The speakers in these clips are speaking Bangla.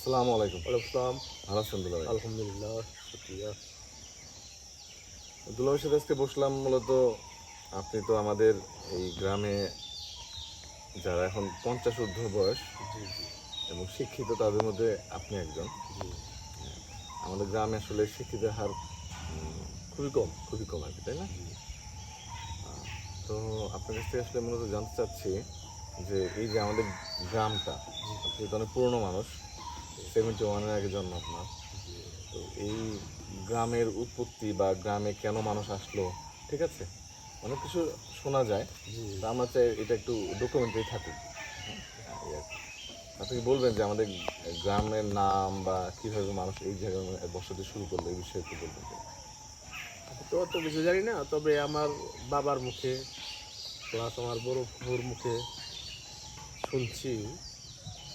আসসালামু আলাইকুম। ওয়ালাইকুম আসসালাম। ভালো আছেন দুলা ভাই? আলহামদুলিল্লাহ, শুকরিয়া। দুলা ভাইয়ের সাথে আজকে বসলাম মূলত আপনি তো আমাদের এই গ্রামে যারা এখন 50 ঊর্ধ্ব বয়স জি, জি, এবং শিক্ষিত তাদের মধ্যে আপনি একজন। জি। আমাদের গ্রামে আসলে শিক্ষিতের হার খুবই কম। খুবই কম আর কি, তাই না? জি, তো আপনার কাছ থেকে আসলে মূলত জানতে চাচ্ছি যে এই যে আমাদের গ্রামটা, জি, আপনি তো অনেক পুরনো মানুষ, 71-এর আগে জন্ম আপনার। জি, তো এই গ্রামের উৎপত্তি বা গ্রামে কেন মানুষ আসলো, ঠিক আছে, অনেক কিছু শোনা যায়। জি। তা আমরা চাই এটা একটু ডকুমেন্টারি থাকুক। হ্যাঁ, এই আর কি। আপনি কি বলবেন যে আমাদের গ্রামের নাম বা কিভাবে মানুষ এই জায়গায় বসতি শুরু করলো, এই বিষয়ে একটু বলবেন? আমি তো অত কিছু জানি না, তবে আমার বাবার মুখে প্লাস আমার বড় ফুফুর মুখে শুনছি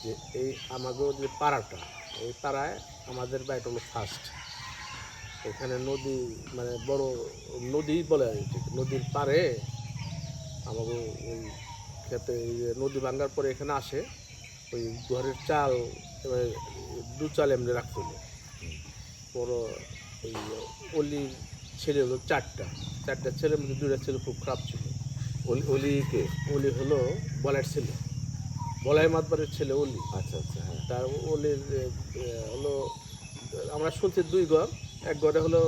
যে এই আমাগো যে পাড়াটা, এই পাড়ায় আমাদের বাড়িটা হলো ফার্স্ট। এখানে নদী, মানে বড় নদী বলে আর কি, নদীর পাড়ে আমাগো ওই খেতে এই যে নদী ভাঙ্গার পরে এখানে আসে ওই ঘরের চাল, এবার দু চাল এমনি রাখছিল। বড় ওই অলির ছেলে হলো চারটা, চারটা ছেলের মধ্যে দুইটা ছেলে খুব খারাপ ছিল। অলি অলি কে? অলি হলো বলাইয়ের ছেলে, বলাই মাতবারের ছেলে অলি। আচ্ছা আচ্ছা, হ্যাঁ। তার অলির হলো, আমরা শুনছি দুই ঘর, এক ঘরে হলো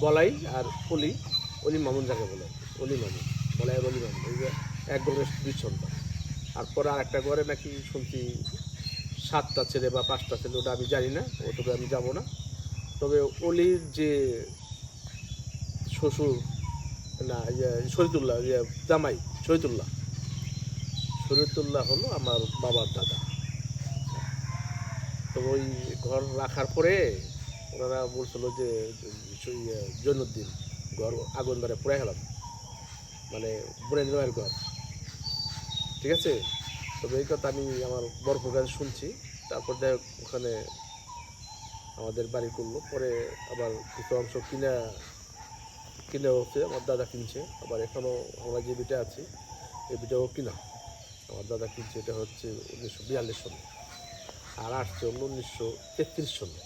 বলাই আর অলি, অলি মামুন যাকে বলে আর কি, অলি মামুন, বলাইয়ের অলি মামুন, এই যে এক ঘরের দুই সন্তান। আর পরে আর একটা ঘরে নাকি শুনছি সাতটা ছেলে বা পাঁচটা ছেলে, ওটা আমি জানি না, ওটুকু আমি যাব না। তবে অলির যে শ্বশুর, না ইয়ে শহীদুল্লাহ, ইয়ে জামাই শহীদুল্লাহ, শরীয়তুল্লাহ হলো আমার বাবার দাদা। তো ওই ঘর রাখার পরে ওনারা বলছিল যে জৈনুদ্দিন ঘর আগুন ধরে পুড়ে গেলাম, মানে বুড়াইয়ের ঘর, ঠিক আছে। তবে এই কথা আমি আমার বরফুর কাছে শুনছি। তারপর দেখ ওখানে আমাদের বাড়ি করলো, পরে আবার কিছু অংশ কিনে হচ্ছে, আমার দাদা কিনছে। আবার এখনও আমরা যে বিটা আছি এই বিটাও কিনা, আমার দাদা কিনছে। এটা হচ্ছে 1942 সালে, আর আসছে হলো 1933 সালে।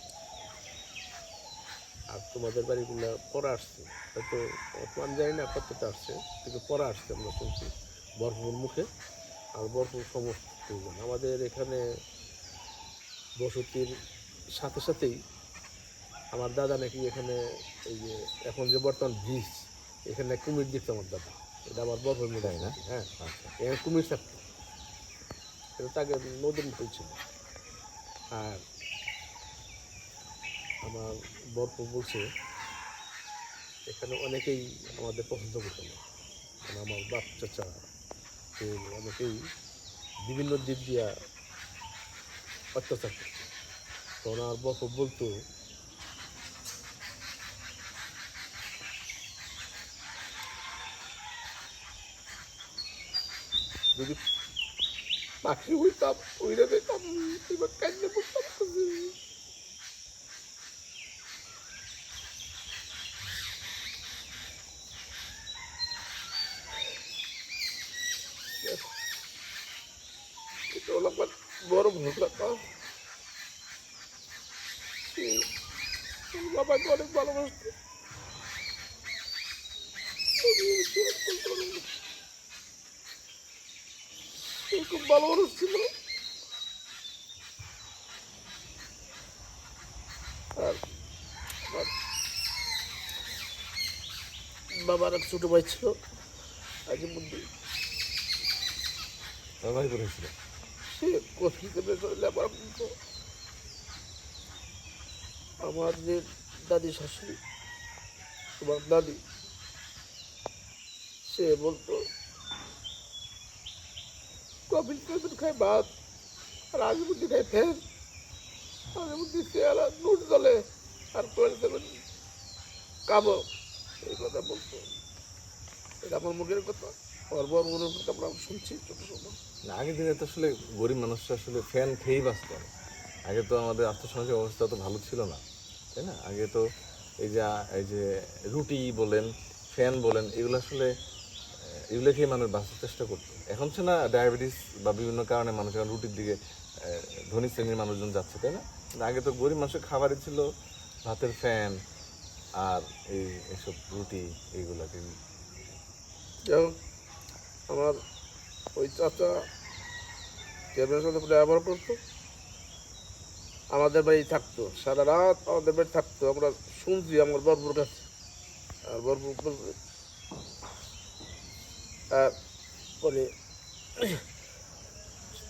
আর তোমাদের বাড়িগুলো পরে আসছে, হয়তো আমি জানি না কতটা আসছে, কিন্তু পরে আসছে আমরা শুনছি বরফুর মুখে। আর বরফুর সমস্ত আমাদের এখানে বসতির সাথে সাথেই আমার দাদা নাকি এখানে এই যে এখন যে বর্তমান ব্রিজ, এখানে কুমির দেখছে আমার দাদা। এটা আমার বরফের মধ্যে, তাই না? হ্যাঁ, আচ্ছা। এখানে কুমির থাকতো। এটা তাকে নদীর মতোই ছিল। আর আমার বরফ বলছে এখানে অনেকেই আমাদের পছন্দ করতো না, মানে আমার বাপ চাচা তো অনেকেই বিভিন্ন দিক দিয়া অত্যাচার করতো। তো ওনার বরফ বলতো যদি পাখি হইতাম উইরা দিতাম, এবার কান্না করতাম। এটা হলো আমার বড় ভুল কথা। বাবাকে অনেক ভালোবাসতো, খুব ভালো মানুষ ছিল। আর আমার বাবার এক ছোট ভাই ছিল আজিমুদ্দিন, ভাই করেছিল। সে কফি করে চলে আমার বলতো। আমার যে দাদি শাশুড়ি, তোমার দাদি, সে বলতো কফি করে খায় ভাত, আর আজিমুদ্দিন খায় ফ্যান, আজিমুদ্দিন খেয়াল আর নুট জলে, আর করে দেবেন কাবো, এই কথা বলতো। এটা আমার মুখের কথা, আমার বড় মনের কথা আমরা শুনছি ছোট ছোট। না, আগের দিনে তো আসলে গরিব মানুষরা আসলে ফ্যান খেয়েই বাঁচত না। আগে তো আমাদের আর্থসামাজিক অবস্থা তো ভালো ছিল না, তাই না? আগে তো এই যে রুটি বলেন, ফ্যান বলেন, এগুলো আসলে এগুলো খেয়ে মানুষ বাঁচার চেষ্টা করতো। এখন সে না ডায়াবেটিস বা বিভিন্ন কারণে মানুষ এখন রুটির দিকে ধনী শ্রেণীর মানুষজন যাচ্ছে, তাই না? কিন্তু আগে তো গরিব মানুষের খাবারই ছিল ভাতের ফ্যান আর এইসব রুটি এইগুলাকে। যেমন আমার ওই চাচা চেয়ারম্যানের সাথে ব্যবহার করতো, আমাদের বাড়ি থাকতো, সারা রাত আমাদের বাড়ি থাকতো। আমরা শুনছি আমার বরপুর কাছে, আর বরপুর বলবে। আর পরে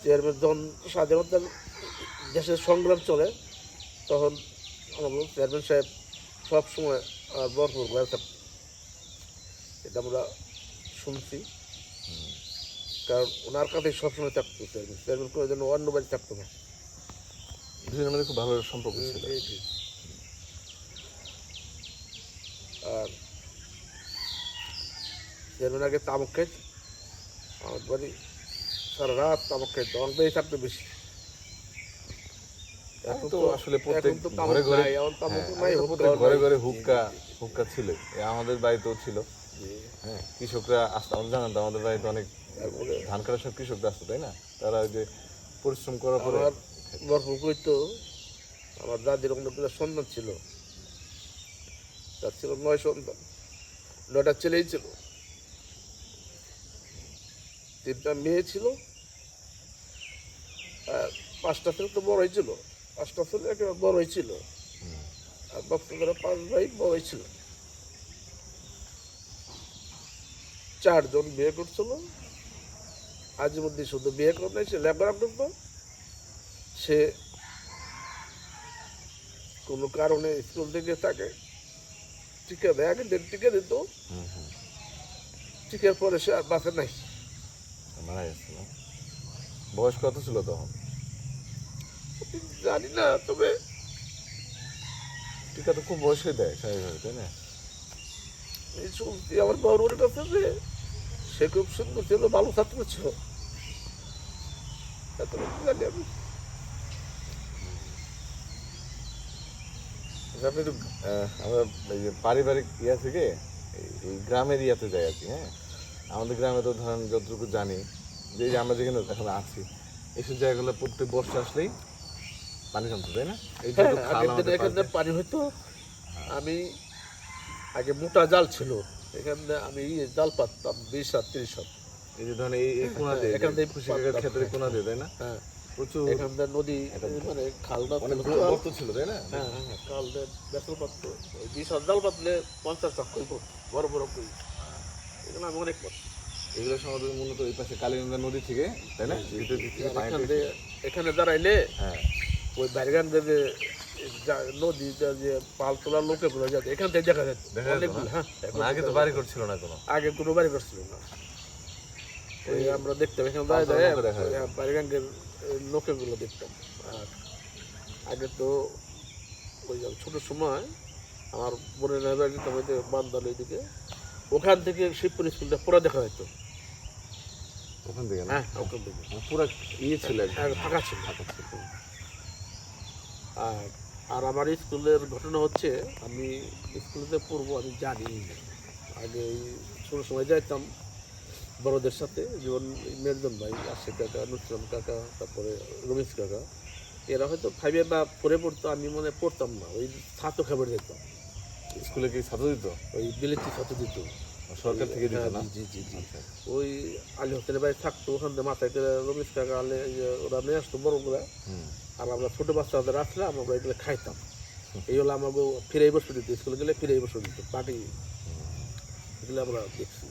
চেয়ারম্যান যখন স্বাধীনতার দেশের সংগ্রাম চলে, তখন আমাদের চেয়ারম্যান সাহেব সবসময় আর বরপুর ঘরে থাকতো। এটা আমরা শুনছি, কারণ ওনার কাছেই সবসময় থাকতো চেয়ারম্যান। চেয়ারম্যান করে যেন অন্য বাড়ি থাকতো না। দুজনের মধ্যে খুব ভালো সম্পর্ক ছিল। আর চেয়ারম্যান আগে তামাক খাইতো, আমার বাড়ি সারা রাত তামাক খাইতো, আমার বাড়ি থাকতো বেশি। এখন তো আসলে প্রত্যেক এখন তো ঘরে তামাক ঘরে, নাই, এখন তামাক হ্যাঁ, নাই, এখন তো হুক্কা প্রত্যেক ঘরে নাই। ঘরে হুক্কা ছিল। আমাদের বাড়িতেও ছিল। হ্যাঁ, কৃষকরা আসতো, আমাদের জানেন তো, আমাদের বাড়িতে অনেক তারপরে ধান কাটার সব কৃষকরা আসতো, তাই না? তারা ওই যে পরিশ্রম করার পরে আমার গল্প কইতো, আমার দাদির ওখানে সন্তান ছিল, তার ছিল 9 সন্তান, 9টা ছেলেই ছিল, 3টা মেয়ে ছিল, আর 5টা ছেলে তো বড়ই ছিল, 5টা ছেলে একেবারে বড়ই ছিল, আর বাচ্চাদের 5 ভাই বড়ই ছিল। 4 জন বিয়ে করছিল। আজিমুদ্দিন শুধু বিয়ে করে নাই, সে লেখাপড়া করতো। সে কোনো কারণে স্কুল থেকে তাকে টিকা দেয়, আগে টিকা দিত, টিকার পরে সে আর বাঁচে নাই। মারা গেছে না? বয়স কত ছিল তখন? জানি না, তবে টিকা তো খুব বয়সে দেয় স্বাভাবিকভাবে, তাই না? এই শুনছি আমার বড় কাছে যে সে খুব সুন্দর ছিল, ভালো ছাত্র ছিল, এতটুকু জানি আমি। আচ্ছা, আপনি একটু আমরা এই যে পারিবারিক ইয়া থেকে এই গ্রামের ইয়াতে যাই আর কি। হ্যাঁ, আমাদের গ্রামে তো ধরেন যতটুকু জানি যে এই যে আমরা যেখানে এখন আছি, এইসব জায়গাগুলো প্রত্যেক বর্ষা আসলেই পানি জমতো, তাই না? এই যে হ্যাঁ, খাল আগের দিনে আমাদের এখানে পাশে। পানি হইতো। আমি আগে মোটা জাল ছিল, এখানে আমি জাল পাততাম 20 হাত 30 হাত। এই যে ধরেন এই কোনা দিয়ে, এখান থেকে খুশি কাকার ক্ষেত্রে কোনা দিয়ে, তাই না? হ্যাঁ, প্রচুর এখানটা নদী, মানে খালটা অনেক ছিল। গর্ত ছিল, তাই না? হ্যাঁ হ্যাঁ, খাল দিয়ে বেসল পাততো, 20 হাত জাল পাতলে 50 টাকা করব, বড় বড় কই। এগুলো আমি অনেক পাত। এগুলো সমাধান মূলত এই পাশে কালীগঙ্গা নদী থেকে, তাই না? ভিতর দিক থেকে পানিটা এখান দিয়ে এখানে দাঁড়াইলে হ্যাঁ, ওই বাইরগান যে নদী যে পাল তোলার লোকে গুলো যাতে এখান থেকে দেখা যাচ্ছে দেখা যেত অনেকগুলো। না? হ্যাঁ, মানে আগে তো বাড়ি করছিল না কোনো। আগে কোনো বাড়ি করছিল না। ওই আমরা দেখতাম এখানে দাঁড়ায় পাল তোলার দাঁড়ায় নৌকা দেখা যেত। বাইরগাঙ্গের লোকেগুলো দেখতাম। আর আগে তো ওই ছোট সময় আমার বোনের বাড়ি যেতাম ওই যে বান্দাল ওইদিকে, ওখান থেকে শিবপুর স্কুলটা পুরো দেখা যেত। ওখান থেকে না? হ্যাঁ, ওখান থেকে পুরো ইয়ে ছিল একদম। হ্যাঁ, ফাঁকা ছিল। ফাঁকা ছিল। আর আর আমার স্কুলের ঘটনা হচ্ছে, আমি স্কুলেতে পড়বো আমি জানি না। আগে এই ছোট সময় যাইতাম বড়দের সাথে, যেমন মেরজন ভাই, আশিক কাকা, নুসরাম কাকা, তারপরে রমেশ কাকা, এরা হয়তো 5 বা 4 পড়তো, আমি মনে হয় পড়তাম না, ওই ছাত্র খাবার যেতাম। স্কুলে কি ছাত্র দিত? ওই বিলেতি ছাত্র দিত, সরকার থেকে দিত হ্যাঁ, না? জি জি জি। আচ্ছা। ওই আলী হোসেনের বাড়ি থাকতো, ওখান থেকে মাথায় করে রমেশ কাকা আলে ওরা নিয়ে আসতো বড়গুলা। হুম। আর আমরা ছোটো বাচ্চাদের আসলে আমরা এগুলো খাইতাম। এই হলো আমাকে ফিরে বসে দিত, স্কুলে গেলে ফিরে বসে দিত পাটি, এগুলো আমরা দেখছি।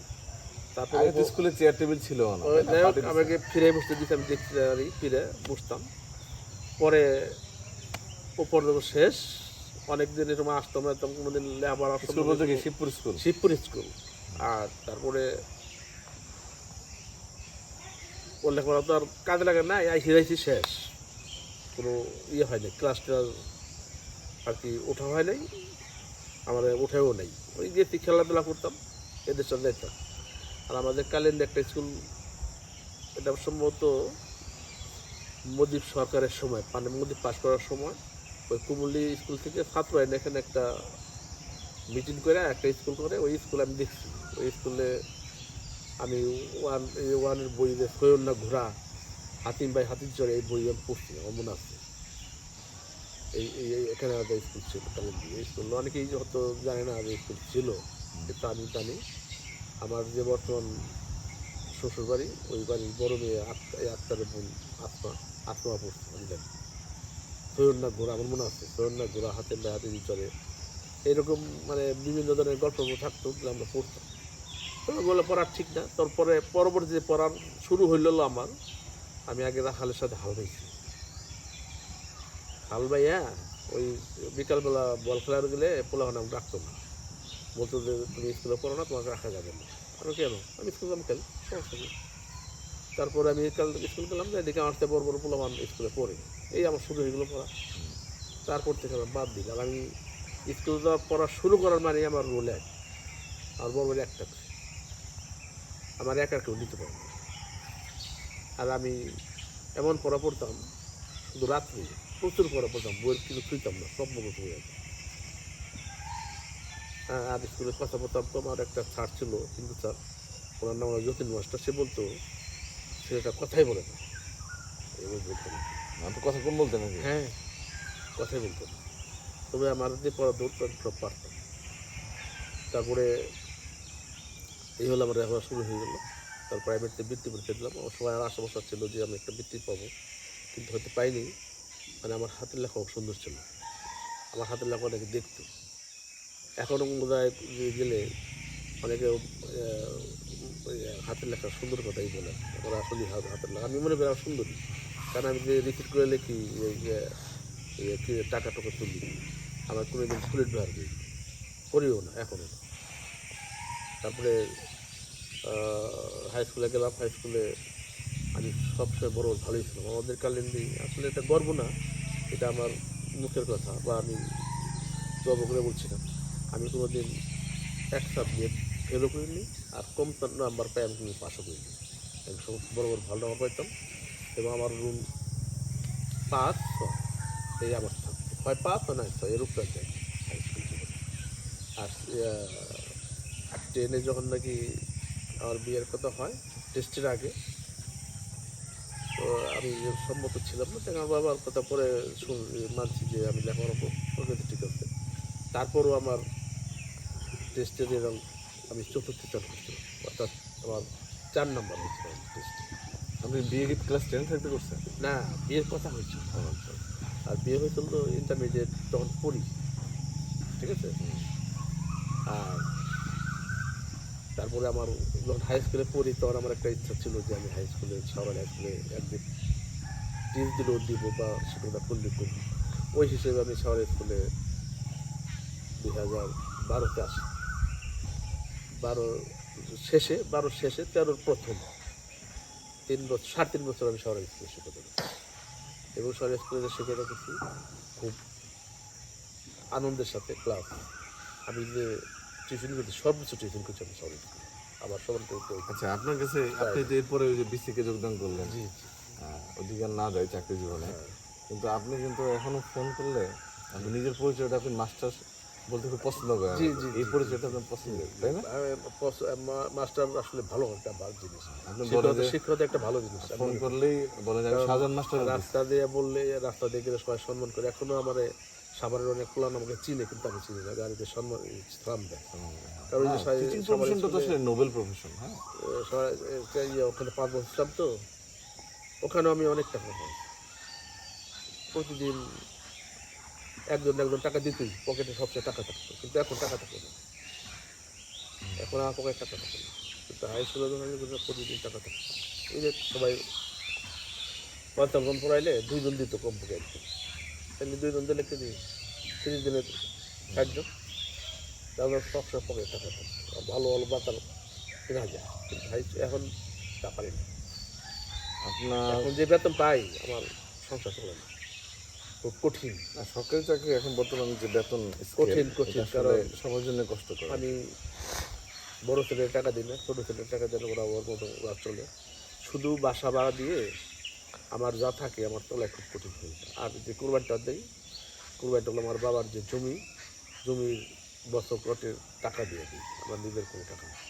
তারপরে আগে তো স্কুলে চেয়ার টেবিল ছিল না, ওই তাই না? যাই হোক, পাটি দিছে। আমাকে ফিরে বসতে দিতে আমি দেখছি আর ফিরে বসতাম। পরে উপর শেষ অনেক দিন এরকম আসতাম না, তখন কোনোদিন লেখাপড়া স্কুল বলতে কি শিবপুর স্কুল? শিবপুর স্কুল। আর তারপরে ওর লেখাপড়া তো আর কাজে লাগে না, এই হিরাইছি শেষ, কোনো ইয়ে হয় নাই, ক্লাসটা আর কি ওঠা হয় নাই, আমার উঠেও নেই। ওই গেছি খেলাধুলা করতাম, এদের সাথে যেতাম। আর আমাদের কালিন্দি একটা স্কুল, এটা সম্ভবত মুজিব সরকারের সময়, মানে মুজিব পাস করার সময়, ওই কুমুলি স্কুল থেকে ছাত্র আইন এখানে একটা মিটিং করে একটা স্কুল করে, ওই স্কুলে আমি দেখছি। ওই স্কুলে আমি ওয়ানের বই যে সৈয়ন্না ঘোড়া, হাতিম ভাই হাতির চরে এই বই আমি পড়ছি, আমার মনে আছে। এখানে একটা স্কুল ছিল কালিন্দি, এই স্কুল অনেকেই হয়তো জানে না যে স্কুল ছিল, কিন্তু আমি জানি। আমার যে বর্তমান শ্বশুর বাড়ি, ওই বাড়ির বড় মেয়ে এই আক্তারের বোন আসমা, আসমা পড়ছে আমি জানি। সৈয়দনা ঘোড়া আমার মনে আছে, সৈয়দনা ঘোড়া হাতের ভাই হাতির চরে, এরকম মানে বিভিন্ন ধরনের গল্প থাকতো, যেগুলো আমরা পড়তাম। ওগুলো পড়ার ঠিক না। তারপরে পরবর্তীতে পড়ার শুরু হইল আমার, আমি আগে রাখালের সাথে হাল বাইছি। হাল বাইয়া ওই বিকালবেলা বল খেলার গেলে পোলাখানে আমি রাখতো না, বলতো যে তুমি স্কুলে পড়ো না, তোমাকে রাখা যাবে না। আমি কেন, আমি স্কুল গেলাম খেল, সমস্যা নেই। তারপরে আমি স্কুল গেলাম, এদিকে আমার থেকে বড় বড় পোলামান স্কুলে পড়ে, এই আমার শুরু হয়ে গেলো পড়া। তারপর থেকে আমি বাদ দিলাম। আমি স্কুল পড়া শুরু করার মানে আমার রোল এক, আমার বড় বড় একটা করে, আমার একা কেউ নিতে পারে না। আর আমি এমন পড়া পড়তাম, শুধু রাত্রি প্রচুর পড়া পড়তাম, বইয়ের কিছু খুঁজতাম না, সব মুখে হয়ে যেত। হ্যাঁ, আর স্কুলে কথা বলতাম তো, আমার একটা স্যার ছিল হিন্দু স্যার, ওনার নাম হলো যতীন মাস্টার। সে বলতো ছেলেটা কথাই বলে না, এবার বলতো না। তো কথা কম বলতে নাকি? হ্যাঁ, কথাই বলতো না, তবে আমার যে পড়া ধরতো আমি সব পারতাম। তারপরে এই হলো আমার লেখাপড়া শুরু হয়ে গেলো। তার প্রাইভেটতে বৃত্তি পরীক্ষা দিলাম। আমার সবাই আর আশা ছিল যে আমি একটা বৃত্তি পাবো, কিন্তু হয়তো পাইনি। মানে আমার হাতের লেখা খুব সুন্দর ছিল, আমার হাতের লেখা অনেকে দেখতো। এখনও বোধহয় গেলে অনেকে হাতের লেখা সুন্দর কথাই বলে, ওরা আসলে হাতের লেখা আমি মনে করি আমার সুন্দরী। কারণ আমি যে রিপিট করে লিখি, টাকা টাকা তুলি, আমার কোনো দিন স্কুলের ব্যবহার করিও না এখনও। তারপরে হাই স্কুলে গেলাম। হাই স্কুলে আমি সবসময় বড় ভালোই ছিলাম। আমাদের কালিন্দি আসলে এটা গর্ব না, এটা আমার মুখের কথা, বা আমি গর্ব করে বলছি না। আমি কোনো দিন এক সাবজেক্ট ফেলও করিনি, আর কম নাম্বার পাই আমি কিন্তু পাশও করিনি। আমি সব বড় বড় ভালো নাম্বার পাইতাম, এবং আমার রুম 5-6 এই আমার থাকতো, হয় 5 হয় 9-6 এর উপরে যায় হাই স্কুল জীবনে। আর 10-এ যখন নাকি আমার বিয়ের কথা হয়, টেস্টের আগে, তো আমি সম্মত ছিলাম না, তাই আমার বাবার কথা পরে মানছি যে আমি লেখাপড়া প্রকৃতি ঠিক আছে। তারপরও আমার টেস্টের এরকম আমি চতুর্থ চার করছিলাম, অর্থাৎ আমার 4 নম্বর হয়েছিল টেস্টে। আপনি বিয়ে কি ক্লাস 10 থাকতে করছেন? না, বিয়ের কথা হয়েছিল, আর বিয়ে হয়েছিল তো ইন্টারমিডিয়েট তখন পড়ি, ঠিক আছে। আর তারপরে আমার যখন হাই স্কুলে পড়ি, তখন আমার একটা ইচ্ছা ছিল যে আমি হাই স্কুলে, শহরের হাই স্কুলে একদিন টিচ দিলেও দিব, বা শিক্ষকতা করলে করবো। ওই হিসেবে আমি শহরের স্কুলে 2012-তে আসি। 12 শেষে, 12 শেষে, 13 প্রথম 3 বছর, 3.5 বছর আমি শহরের স্কুলে শিক্ষকতা করছি। এবং শহরের স্কুলে শিক্ষকতা করছি খুব আনন্দের সাথে। ক্লাস আমি যে টিউশন করছি, সর্বোচ্চ টিউশন করছি আমি শহরের স্কুলে। আবার সবার করতে আচ্ছা, আপনার কাছে আপনি তো এরপরে ওই যে বিসিকে যোগদান করলেন, জি অধিকার না যায় চাকরি জীবনে, হ্যাঁ। কিন্তু আপনি কিন্তু এখনো ফোন করলে আপনি নিজের পরিচয়টা আপনি মাস্টার বলতে খুব পছন্দ করেন। জি জি এই পরিচয়টা আপনার পছন্দের, তাই না? মাস্টার আসলে ভালো একটা ভালো জিনিস, আপনি বলেন যে শিক্ষকতা একটা ভালো জিনিস। ফোন করলেই বলেন আমি শাহজাহান মাস্টার বলছি। রাস্তা দিয়ে বললে, রাস্তা দিয়ে গেলে সবাই সম্মান করে। এখনো আমার সাভারের অনেক প্লান আমাকে চিনে, কিন্তু আমি চিনি না, গাড়িতে সম্মান সালাম দেয়। কারণ ওই যে টিচিং প্রফেশনটা তো আসলে নোবেল প্রফেশন। হ্যাঁ, ওখানে 5 বছর ছিলাম, তো ওখানেও আমি অনেক টাকা পাই। প্রতিদিন একজন একজন টাকা দিতই, পকেটে সবচেয়ে টাকা থাকতো, কিন্তু এখন টাকা থাকে না। এখন আমার পকেটে টাকা থাকে না, কিন্তু হাই স্কুলে যখন আমি প্রতিদিন টাকা থাকতো। এই যে সবাই 50 জন পড়াইলে 2 জন দিত কমপক্ষে একজন, তাহলে 2 জন দিলে কেজি 30 দিনের 60 জন, তাহলে সবসময় পকেটে টাকা থাকতো, আর ভালো ভালো বাতার কেনা যায়। কিন্তু এখন তা পারি না। আপনার এখন যে বেতন পাই, আমার সংসার চলে না, খুব কঠিন। সরকারি চাকরি এখন বর্তমানে যে বেতন কঠিন, কারণ সবার জন্য কষ্ট করে। আমি বড় ছেলের টাকা দিই না, ছোটো ছেলের টাকা দিলে ওরা ওর মতো ওরা চলে। শুধু বাসা ভাড়া দিয়ে আমার যা থাকে, আমার তোলায় খুব কঠিন হয়ে যায়। আর যে কুরবানটা দিই, কুরবানটা হলো আমার বাবার যে জমির বছর কটের টাকা দিয়ে দিই, আমার নিজের কোনো টাকা নেই।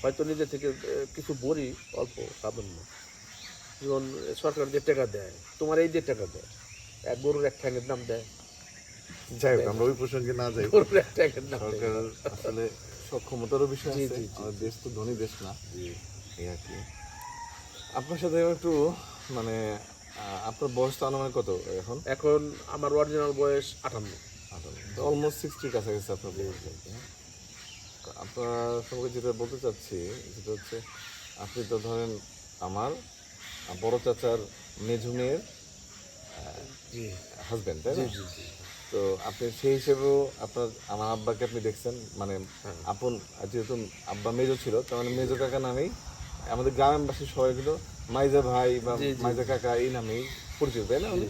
হয়তো নিজে থেকে কিছু বড়ি অল্প সামান্য, যেমন সরকার যে টাকা দেয়, তোমার এই যে টাকা দেয়, এক গরুর এক ঠ্যাঙের দাম দেয়, যাই হোক আমরা ওই প্রসঙ্গে না যাই। গরুর এক ঠ্যাঙের দাম দেয়। সরকার আসলে সক্ষমতারও বিষয় জি, আছে, জি, জি, আমাদের দেশ তো ধনী দেশ না, জি। এই আর কি। আপনার সাথে একটু মানে আপনার বয়সটা আনুমানিক কত এখন? এখন আমার অরিজিনাল বয়স 58। অলমোস্ট 60 কাছাকাছি আপনার বয়স আর কি, হ্যাঁ? তো আপনার সঙ্গে যেটা বলতে চাচ্ছি সেটা হচ্ছে আপনি তো ধরেন আমার বড় চাচার মেঝু মেয়ের জি হাজবেন্ড, তাই জি না? জি জি। তো আপনি সেই হিসেবেও আপনার আমার আব্বাকে আপনি দেখছেন, মানে হ্যাঁ। আপন, যেহেতু আব্বা মেজো ছিল তার মানে মেজো কাকা নামেই আমাদের গ্রামবাসী সবাই কিন্তু মাইজা ভাই বা জি, জি, মাইজা কাকা এই নামেই পরিচিত, তাই না? উনি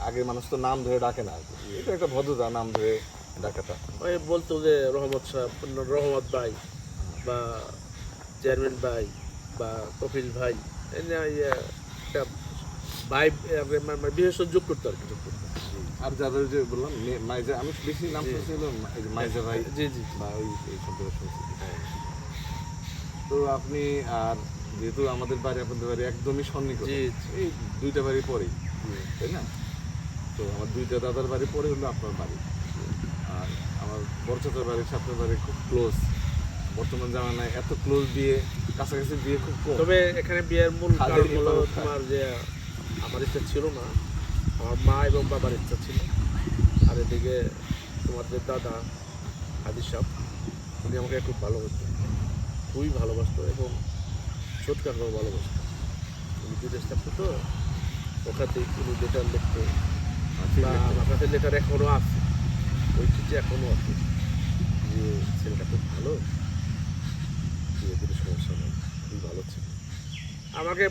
আগে মানুষ তো নাম ধরে ডাকে না আর কি, এটা একটা ভদ্রতা নাম ধরে ডাকাটা। ওই বলতো যে রহমত সাহেব, রহমত ভাই বা চেয়ারম্যান ভাই বা কপিল ভাই, এই যে একটা ভাই মানে বিশেষ যোগ করতো আর কি, যোগ করতো। আর যাদের যে বললাম মাইজা, আমি বেশি নাম শুনছি হলো এই যে মাইজা ভাই জি জি বা ওই এই শব্দটা শুনছি। তো আপনি আর যেহেতু আমাদের বাড়ি আপনাদের বাড়ি একদমই সন্নিকট, জি, এই দুইটা বাড়ি পরেই, জি তাই না? তো আমার দুইটা দাদার বাড়ি পরে হলো আপনার বাড়ি, আর আমার বড় চাচার বাড়ি আপনার বাড়ি খুব ক্লোজ। বর্তমান জামানায় এত ক্লোজ দিয়ে কাছাকাছি দিয়ে খুব কম। তবে এখানে বিয়ের মূল খালি কারণ হলো এপার ওপার। তোমার যে আমার ইচ্ছা ছিল না, আমার মা এবং বাবার ইচ্ছা ছিল। আর এদিকে তোমার যে দাদা হাদি সাহেব, উনি আমাকে খুব ভালোবাসতো, খুবই ভালোবাসতো, এবং ছোট কাকাও ভালোবাসতো। উনি বিদেশ থাকতো তো, ওখানেই উনি লেটার লিখতো, বা আমার কাছে লেটার এখনও আছে, ওই চিঠি এখনও আছে যে ছেলেটা খুব ভালো, বিয়ে দিলে সমস্যা নেই, খুবই ভালো ছিল। আমাকে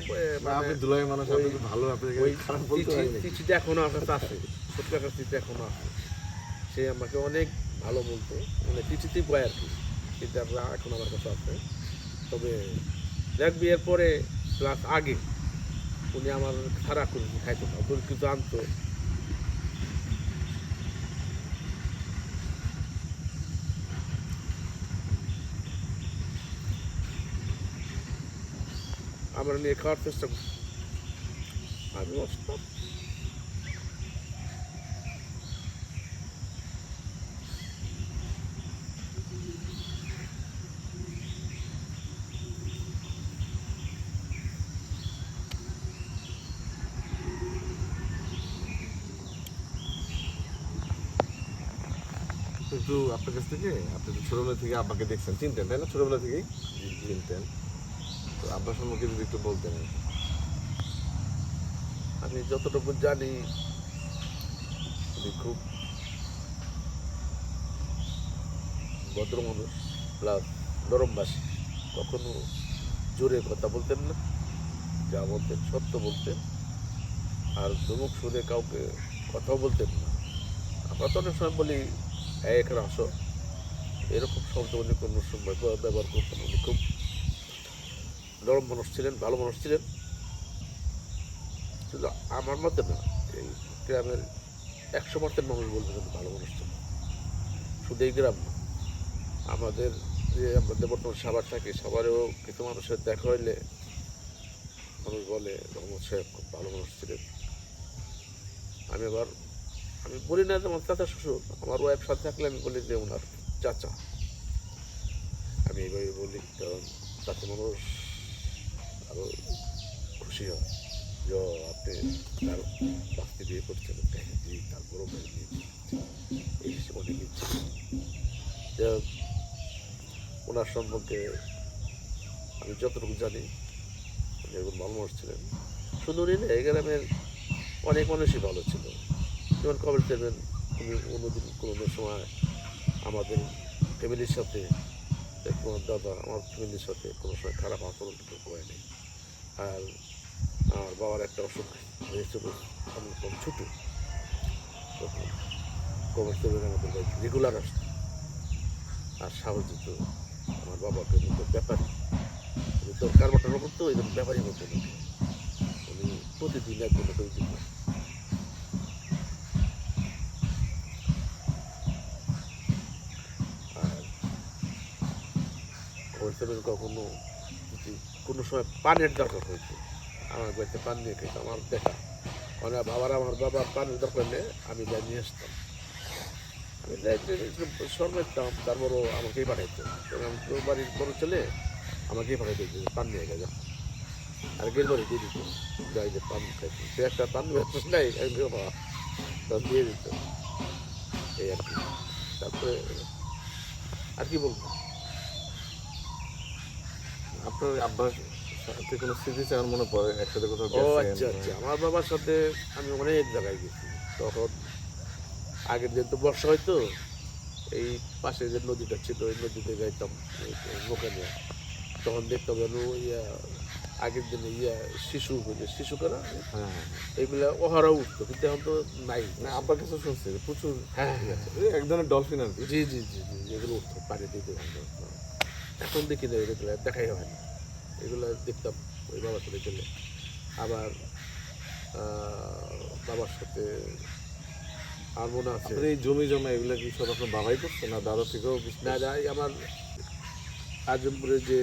না, আপনি মানে দুলাই মানুষ, আপনি ওই তো ভালো, আপনাকে ওই খারাপ বলতে পারিনি। চিঠিটা এখনও আমার কাছে আছে, ছোট কাকার চিঠি এখনও আছে। সে আমাকে অনেক ভালো বলতো, মানে চিঠিতেই বয় আর কি, চিঠিটা এখন আমার কাছে আছে। তবে দেখ বিয়ের পরে প্লাস আগে উনি আমার খারাপ করে খাইতো না, ওদের কিছু আনতো। আমরা নিয়ে খাওয়ার চেষ্টা করতো, আমি বসতাম। কিন্তু আপনার কাছ থেকে, আপনি তো ছোটবেলা থেকে আব্বাকে দেখছেন, চিনতেন তাই না? ছোটবেলা থেকেই চিনতেন। তো আব্বার সম্পর্কে যদি একটু বলতেন। আমি যতটুকু জানি উনি খুব ভদ্র মানুষ, প্লাস নরমবাসী, কখনো জোরে কথা বলতেন না, যা বলতেন সত্য বলতেন, আর ধমক সুরে কাউকে কথাও বলতেন না। আমরা তো অনেক সময় বলি "এই এখানে আসো", এরকম শব্দ উনি কোনো সময় ব্যবহার করতেন না। উনি খুব নরম মানুষ ছিলেন, ভালো মানুষ ছিলেন। শুধু আমার মতে না, এই গ্রামের 100% মানুষ বলবে কিন্তু ভালো মানুষ ছিল। শুধু এই গ্রাম না, আমাদের যে আমাদের বর্তমান সাভার থাকে, সাভারেও কিছু মানুষের দেখা হইলে মানুষ বলে রহমত সাহেব খুব ভালো মানুষ ছিলেন। আমি বলি না যে আমার চাচা শ্বশুর, আমার ওয়াইফ সাথে থাকলে আমি বলি যে ওনার চাচা, আমি এইভাবে বলি, কারণ তাতে মানুষ আরো খুশি হয় যে আপনি তার বাস্তি বিয়ে করছেন, জি তার বড় ভাই বিয়ে করছেন। এই হিসেবে অনেক ইচ্ছে। ওনার সম্পর্কে আমি যতটুকু জানি উনি একজন ভালো মানুষ ছিলেন। শুধু উনি না, এই গ্রামের অনেক মানুষই ভালো ছিল। যেমন কবির দেবেন, উনি কোনোদিন কোনো সময় আমাদের ফ্যামিলির সাথে, তোমার দাদা আমার ফ্যামিলির সাথে কোনো সময় খারাপ আচরণ কিন্তু করেনি। আর আমার বাবার একটা অসুখ হয়েছিল, আমি তখন ছোটো, তখন কবির দেবেন আমাদের বাড়ি রেগুলার আসতো আর সাহস দিত আমার বাবাকে, বলতো ব্যাপারী, উনি তো কারবারটার করতো, ওই জন্য ব্যাপারী বলতো না, উনি প্রতিদিন একদিন করে দিত। আর কবির দেবেন কখনো যদি কোনো সময় পানের দরকার হয়েছে, আমার বাড়িতে পান নিয়ে খেতে আমার দেখা মানে বাবার আমার বাবার পানির দরকার নেই আমি যাই নিয়ে আসতাম আমি সর্বেতাম তারপরও আমাকেই পাঠাইতো এবং তোর বাড়ির বড় ছেলে আমাকেই পাঠাইতো যে পান নিয়ে গেছে আর গেল বাড়ি দিয়ে দিত যাই যে পান খাইতো সে একটা পান ব্যবস্থা নেই আমি বাবা তখন দিয়ে দিত এই আর কি তারপরে আর কি বলবো আপনার আব্বার সাথে কোনো স্মৃতি আমার মনে পড়ে একসাথে কোথাও ও গেছেন? আচ্ছা আচ্ছা আমার বাবার সাথে আমি অনেক জায়গায় গেছি তখন আগের দিন তো বর্ষা হয়তো এই পাশে যে নদীটা ছিল ওই নদীতে যাইতাম নৌকা নিয়ে তখন দেখতাম যেন ইয়া আগের দিনে শিশু হইলে শিশু করা হ্যাঁ হ্যাঁ। এগুলা ওহারা উঠতো কিন্তু এখন তো নাই না আব্বার কাছে শুনছি যে প্রচুর হ্যাঁ হ্যাঁ এই এক ধরনের ডলফিন আর কি। জি জি জি জি এগুলো উঠতো পানিতে এখন দেখি না এগুলো দেখাই হয় না এগুলো দেখতাম ওই বাবার সাথে গেলে আবার বাবার সাথে আর মনে আছে আপনার এই জমি জমা এগুলা কি সব আপনার বাবাই করছে না দাদা থেকেও কিছু? না যাই আমার আজমপুরে যে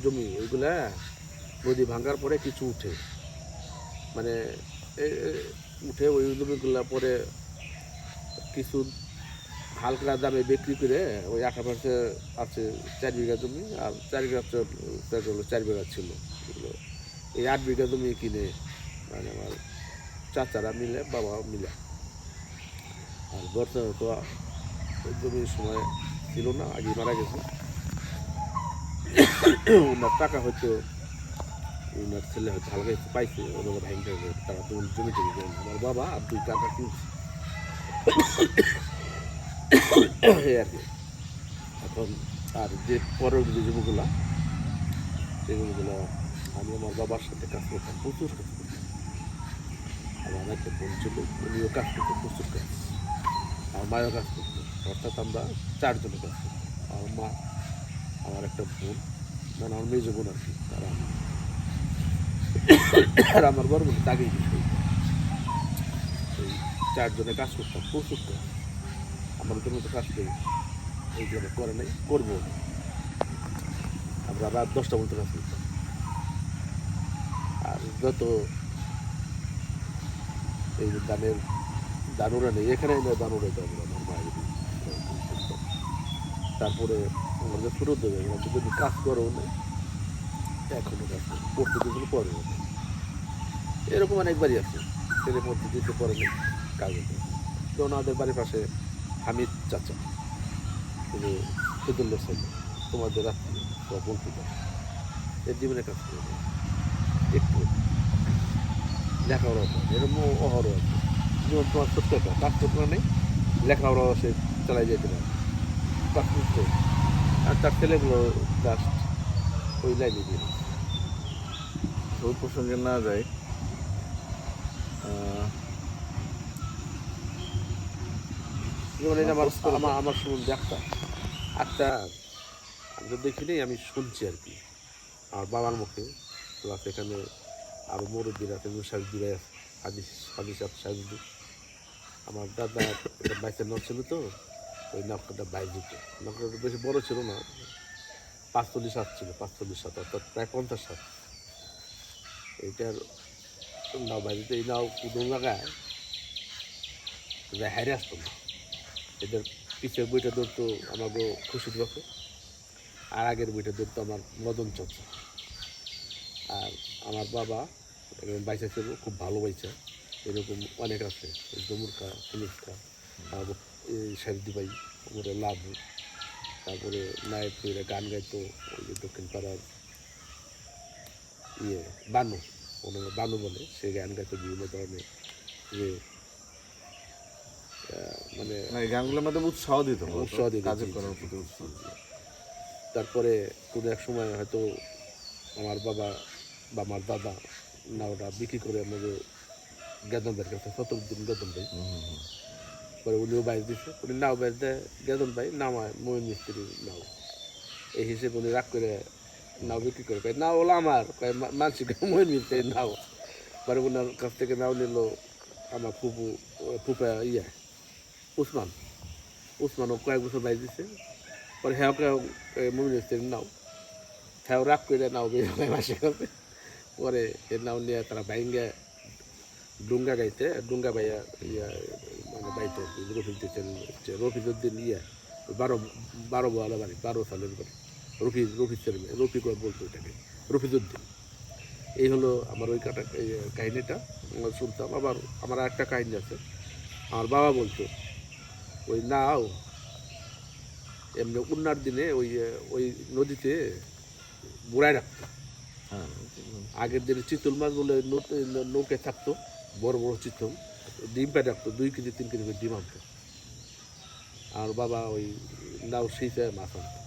জমি ওইগুলা নদী ভাঙার পরে কিছু উঠে মানে উঠে ওই জমিগুলা পরে কিছু হালকা দামে বিক্রি করে ওই আশেপাশে আছে 4 বিঘা জমি আর 4 বিঘা 4 বিঘা ছিল এগুলো এই 8 বিঘা জমি কিনে মানে আমার চাচারা মিলে বাবা মিলে আর বর্তমানে তো ওই জমির সময় ছিল না আগে মারা গেছে ওনার টাকা হয়তো ওনার ছেলে হয়তো হালকা একটু পাইছে ওনার ভাই তারা তো জমি টমি দেন আমার বাবা আর 2 টাকা কিনছে এই আর কি এখন আর যে পরের যে জমিগুলা সেই জমিগুলো আমি আমার বাবার সাথে কাজ করতাম প্রচুর কাজ করতাম আমার একটা বোন ছিল উনিও কাজ করতো প্রচুর কাজ আমার মায়ও কাজ করতো অর্থাৎ আমরা 4 জনে কাজ করতাম আমার মা আমার একটা বোন মানে আমার মেজ বোন আর কি তারা আর আমার বড় বোন তাকেই কিছু এই 4 জনে কাজ করতাম প্রচুর কাজ আমার জন্য তো কাজ করি এই জন্য করে নাই করবো আমরা রাত 10টা পর্যন্ত কাজ করতাম আর যত এই যে দানুরা নেই এখানে এনে দানুরা আমার মায়ের তারপরে আমাদের ফেরত দেবে যদি কাজ করো না এখনো কাজ করে পড়তে দিয়েছিল পরে এরকম অনেকবারই আছে ছেলে পড়তে দিতে পরে নেই কাজ হতো তো ওনাদের বাড়ির পাশে হামিদ চাচা তিনি ফেদুল্লার ছেলে তোমাদের আত্মীয় বা বলতে এর জীবনে কাজ করে একটু লেখাপড়া এরকম অহরও আছে যেমন তোমার ছোট্ট একটা কাজ করতে নেই লেখাপড়াও সে চালাই যেতে পারে কাজ করতে আর তার ছেলেগুলো জাস্ট ওই লাইনে দিয়ে ওই প্রসঙ্গে না যাই যেমন এটা আমার সম্বন্ধে একটা আমি তো দেখিনি আমি শুনছি আর কি আমার বাবার মুখে প্লাস এখানে আরও মুরব্বীরা আছে সাহেবদিরা আছে হাদিস সাহেবদি আমার দাদা একটা বাইকের নখ ছিল তো ওই নখটা বাইক দিত নখটা বেশি বড় ছিল না 45 ছিল 45 অর্থাৎ প্রায় 50 এইটার নাও বাইরে এই নাও কুদুম লাগায় হাইরে আসতো না এদের পিছের বইটা ধরতো আমাকে খুশির বাপে আর আগের বইটা ধরতো আমার মদন চাচা আর আমার বাবা বাইচা ছিল খুব ভালো বাইচা এরকম অনেক আছে জমুরকা সুনিকা সারদি বাই ওরে লাভু তারপরে নায়ক তৈরি গান গাইতো ওই যে দক্ষিণ পাড়ার বানু বানু বলে সে গান গাইতো বিভিন্ন ধরনের যে মানে এই গানগুলোর মধ্যে উৎসাহ দিত উৎসাহ দিত, কাজে জি, জি, করার জি, প্রতি উৎসাহ দিত। তারপরে কোনো এক সময় হয়তো আমার বাবা বা আমার দাদা নাওটা বিক্রি করে আমাদের গেদন ভাইয়ের কাছে শতরুদ্দিন গেদন ভাই পরে উনিও বাইর দিচ্ছে উনি নাও বাইর দেয় গেদন ভাই নামায় মহিন মিস্ত্রির নাও এই হিসেবে উনি রাগ করে নাও বিক্রি করে কয় নাও হলো আমার কয় মানসিক মহিন মিস্ত্রির নাও পরে ওনার কাছ থেকে নাও নিল আমার ফুপা উসমানও কয়েক বছর বাইর দিচ্ছে পরে হ্যাঁ মহিন মিস্ত্রির নাও হ্যাঁ রাগ করে নাও বের হয় মাসে কাছে পরে এর নাম নিয়ে তারা বাইঙ্গা ডুঙ্গা গাইতে ডুঙ্গা বাইয়া ইয়া মানে বাইতে রফিক দিচ্ছেন রফিজুদ্দিন ইয়া 12 বলা বাড়ি 12 সালের বাড়ি রফি বলতো এটাকে রফিজুদ্দিন। এই হলো আমার ওই কাহিনিটা আমরা শুনতাম। আবার আমার একটা কাহিনী আছে, আমার বাবা বলতো ওই নাও এমনি উন্নার দিনে ওই ওই নদীতে বুড়ায় রাখতো। হ্যাঁ, আগের দিনে চিতল মাছ বলে নৌকে থাকতো, বড় বড় চিতল, ডিম পেয়ে রাখতো, 2 কেজি 3 কেজি করে ডিম আনতো। আর বাবা ওই নাও সিঁচে মাছ আনতো।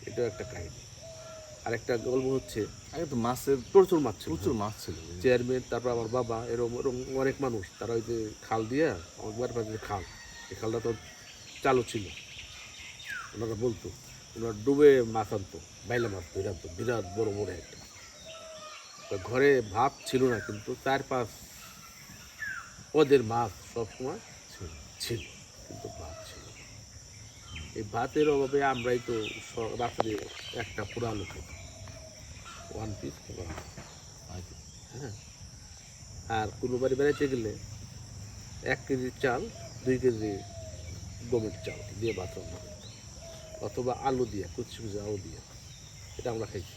এটাও একটা কাহিনী। আরেকটা গল্প হচ্ছে, আগে তো মাছের প্রচুর মাছ ছিল, প্রচুর মাছ ছিল। চেয়ারম্যান, তারপর আমার বাবা, এরকম এরকম অনেক মানুষ, তারা ওই যে খাল দিয়ে একবার পাশে খাল, এই খালটা তো চালু ছিল, ওনারা বলতো ওনারা ডুবে মাছ আনতো, বাইলা মাছ ধরে আনতো, বিরাট বড় বড় একটা। তো ঘরে ভাত ছিল না, কিন্তু 4-5 পদের মাছ সবসময় ছিল, কিন্তু ভাত ছিল। এই ভাতের অভাবে আমরাই তো রাত্রে একটা পুরো আলু খেতাম, 1 পিস হ্যাঁ। আর কোনো বাড়ি বেড়াইতে গেলে 1 কেজি চাল 2 কেজি গমের চাল দিয়ে ভাত রান্না করতো, অথবা আলু দিয়ে, কুচি কুচি আলু দিয়ে। এটা আমরা খাইছি